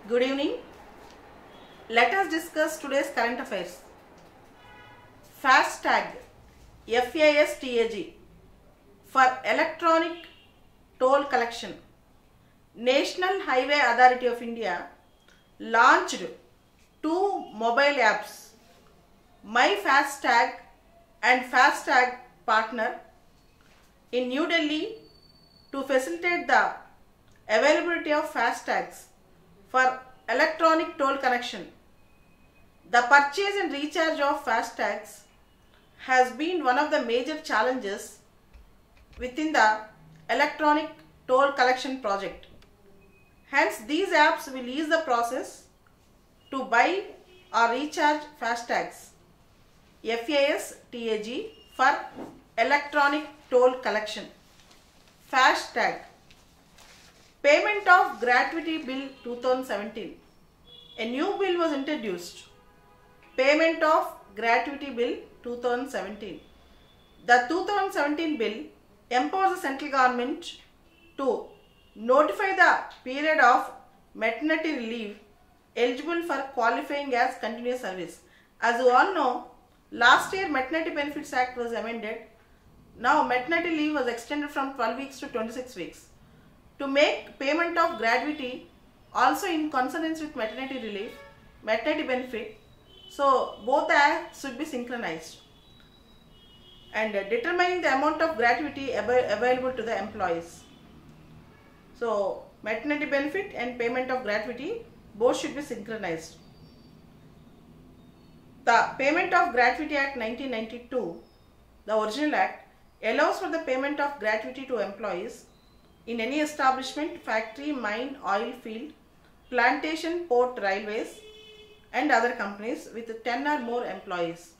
Good evening. Let us discuss today's current affairs. FASTAG, FASTAG, for electronic toll collection. National Highway Authority of India launched two mobile apps, My FASTAG and FASTAG Partner, in New Delhi to facilitate the availability of FASTags for electronic toll connection. The purchase and recharge of FASTags has been one of the major challenges within the electronic toll collection project. Hence, these apps will ease the process to buy or recharge FASTags, FASTAG, for electronic toll collection. FASTag, Payment of Gratuity Bill 2017. A new bill was introduced, Payment of Gratuity Bill 2017. The 2017 bill empowers the central government to notify the period of maternity leave eligible for qualifying as continuous service. As you all know, last year Maternity Benefits Act was amended. Now maternity leave was extended from 12 weeks to 26 weeks. To make payment of gratuity also in consonance with maternity relief, maternity benefit, so both the acts should be synchronized, and determining the amount of gratuity available to the employees. So maternity benefit and payment of gratuity both should be synchronized. The Payment of Gratuity Act 1992, the original act, allows for the payment of gratuity to employees in any establishment, factory, mine, oil field, plantation, port, railways and other companies with 10 or more employees.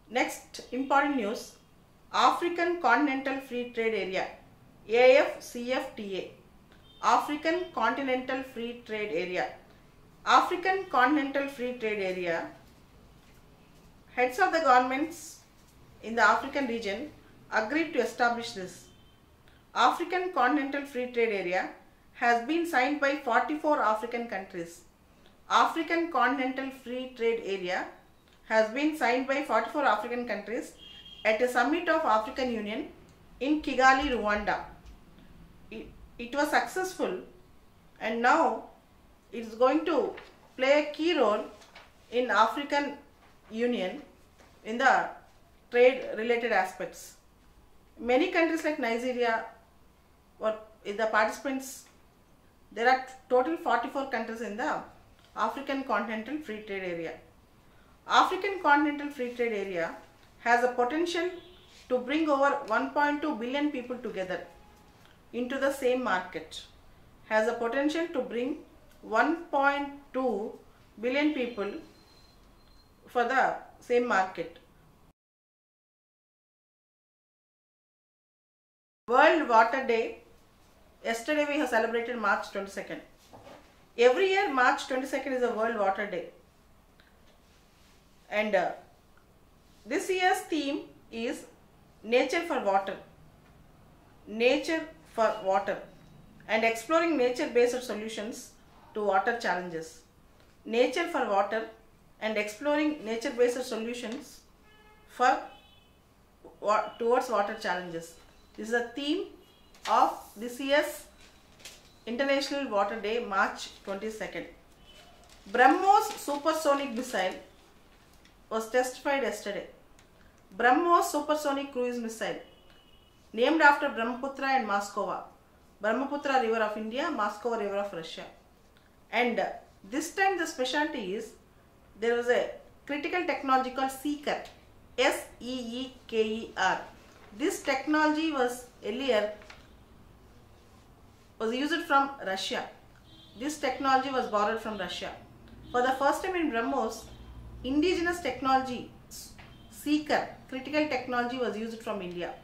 Next important news, African Continental Free Trade Area, AFCFTA, African Continental Free Trade Area. African Continental Free Trade Area, heads of the governments in the African region agreed to establish this. African Continental Free Trade Area has been signed by 44 African countries. African Continental Free Trade Area has been signed by 44 African countries at a summit of African Union in Kigali, Rwanda. It was successful, and now it is going to play a key role in African Union in the trade related aspects. Many countries like Nigeria were the participants. There are total 44 countries in the African Continental Free Trade Area. African Continental Free Trade Area has a potential to bring over 1.2 billion people together into the same market. Has a potential to bring 1.2 billion people for the same market. World Water Day. Yesterday we have celebrated March 22nd. Every year March 22nd is a World Water Day. And this year's theme is Nature for Water. Nature for Water, and exploring nature-based solutions to water challenges. Nature for water and exploring nature-based solutions for towards water challenges. This is the theme of this year's International Water Day, March 22nd. BrahMos supersonic missile was testified yesterday. BrahMos supersonic cruise missile, named after Brahmaputra and Moskova. Brahmaputra river of India, Moskova river of Russia. And this time the specialty is there was a critical technology called Seeker, SEEKER. This technology was earlier used from Russia. This technology was borrowed from Russia. For the first time in BrahMos, indigenous technology, Seeker, critical technology, was used from India.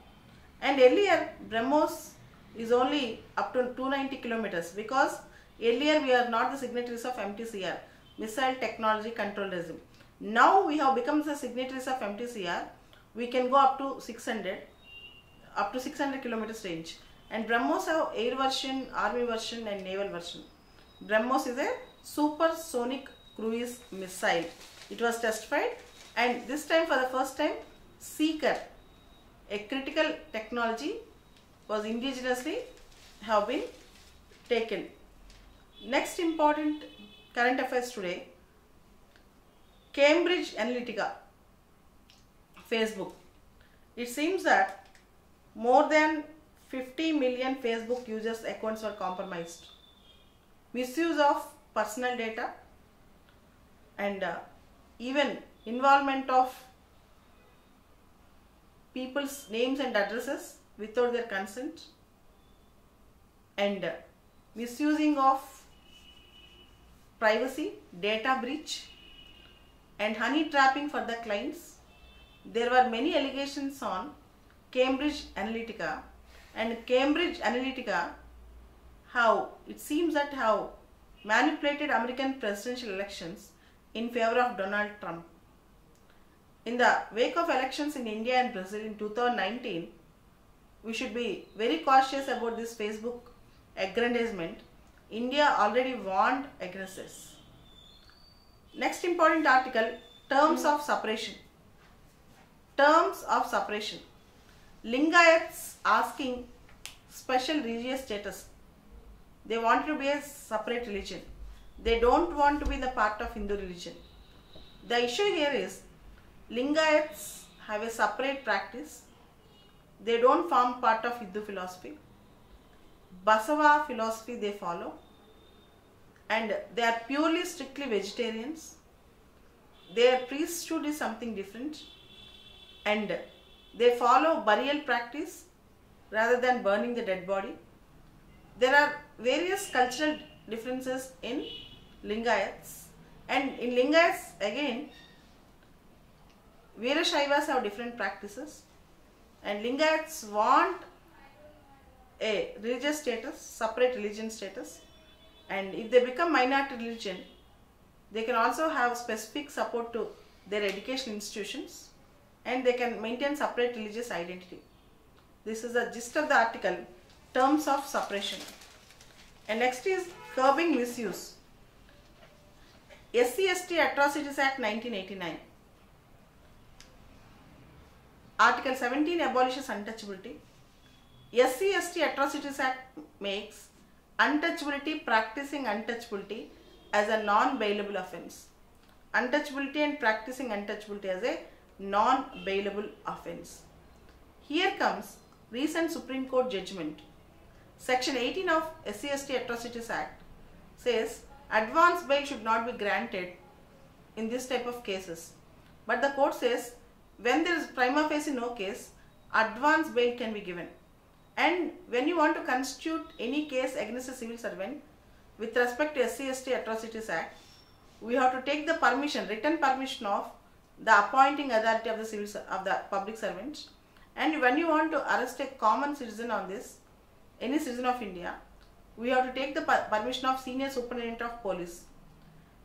And earlier BrahMos is only up to 290 kilometers, because earlier we are not the signatories of MTCR, Missile Technology Control Regime. Now we have become the signatories of MTCR. We can go up to 600 kilometers range. And BrahMos have air version, army version and naval version. BrahMos is a supersonic cruise missile. It was testified, and this time, for the first time, Seeker, a critical technology, was indigenously have been taken. Next important current affairs today: Cambridge Analytica, Facebook. It seems that more than 50 million Facebook users' accounts were compromised. Misuse of personal data and even involvement of people's names and addresses without their consent, and misusing of privacy, data breach, and honey trapping for the clients. There were many allegations on Cambridge Analytica, and Cambridge Analytica it seems that how manipulated American presidential elections in favor of Donald Trump. In the wake of elections in India and Brazil in 2019, we should be very cautious about this Facebook aggrandizement. India already warned against this. Next important article: terms of separation. Terms of separation. Lingayats asking special religious status. They want to be a separate religion. They don't want to be the part of Hindu religion. The issue here is Lingayats have a separate practice. They don't form part of Hindu philosophy. Basava philosophy they follow, and they are purely strictly vegetarians. Their priesthood is something different, and they follow burial practice rather than burning the dead body. There are various cultural differences in Lingayats, and in Lingayats again, Veerashaivas have different practices, and Lingayats want a religious status, separate religion status, and if they become minority religion, they can also have specific support to their education institutions, and they can maintain separate religious identity. This is the gist of the article, terms of separation. And next is curbing misuse. SC/ST Atrocities Act 1989. Article 17 abolishes untouchability. SC/ST Atrocities Act makes untouchability, practicing untouchability as a non-bailable offence. Untouchability and practicing untouchability as a non-bailable offence. Here comes recent Supreme Court judgment. Section 18 of SC/ST Atrocities Act says advance bail should not be granted in this type of cases. But the court says when there is prima facie no case, advance bail can be given. And when you want to constitute any case against a civil servant with respect to SC/ST Atrocities Act, we have to take the permission, written permission of the appointing authority of the public servant. And when you want to arrest a common citizen on this, any citizen of India, we have to take the permission of senior superintendent of police.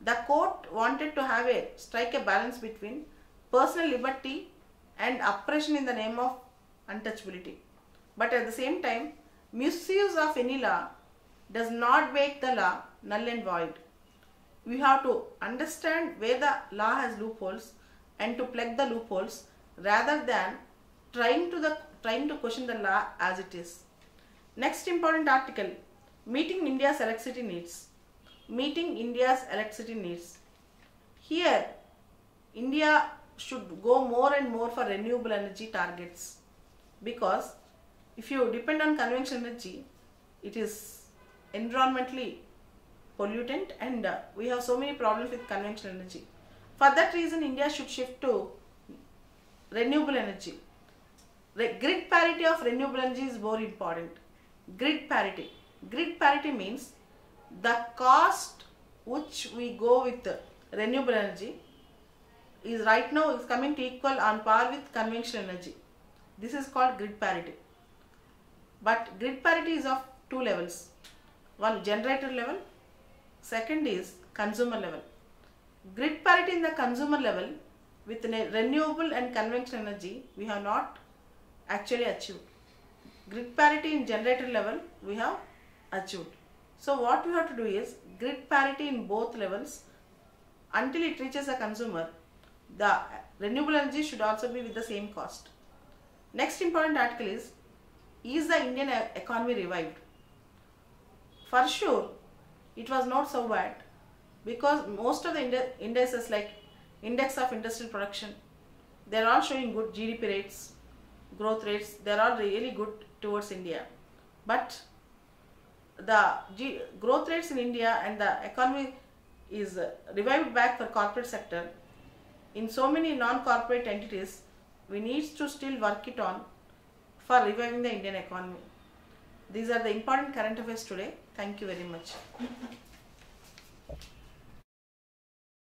The court wanted to strike a balance between personal liberty and oppression in the name of untouchability. But at the same time, misuse of any law does not make the law null and void. We have to understand where the law has loopholes and to plug the loopholes rather than trying to question the law as it is. Next important article, meeting India's electricity needs. Meeting India's electricity needs. Here, India should go more and more for renewable energy targets, because if you depend on conventional energy, it is environmentally pollutant, and we have so many problems with conventional energy. For that reason, India should shift to renewable energy. Grid parity of renewable energy is more important. Grid parity. Grid parity means the cost which we go with renewable energy is right now is coming to equal on par with conventional energy. This is called grid parity. But grid parity is of two levels. One, generator level. Second is consumer level. Grid parity in the consumer level with renewable and conventional energy we have not actually achieved. Grid parity in generator level we have achieved. So what we have to do is grid parity in both levels until it reaches a consumer. The renewable energy should also be with the same cost. Next important article is the Indian economy revived? For sure, it was not so bad, because most of the indices like index of industrial production, they are all showing good GDP rates, growth rates, they are all really good towards India. But the growth rates in India and the economy is revived back for corporate sector. In so many non-corporate entities, we need to still work it on for reviving the Indian economy. These are the important current affairs today. Thank you very much.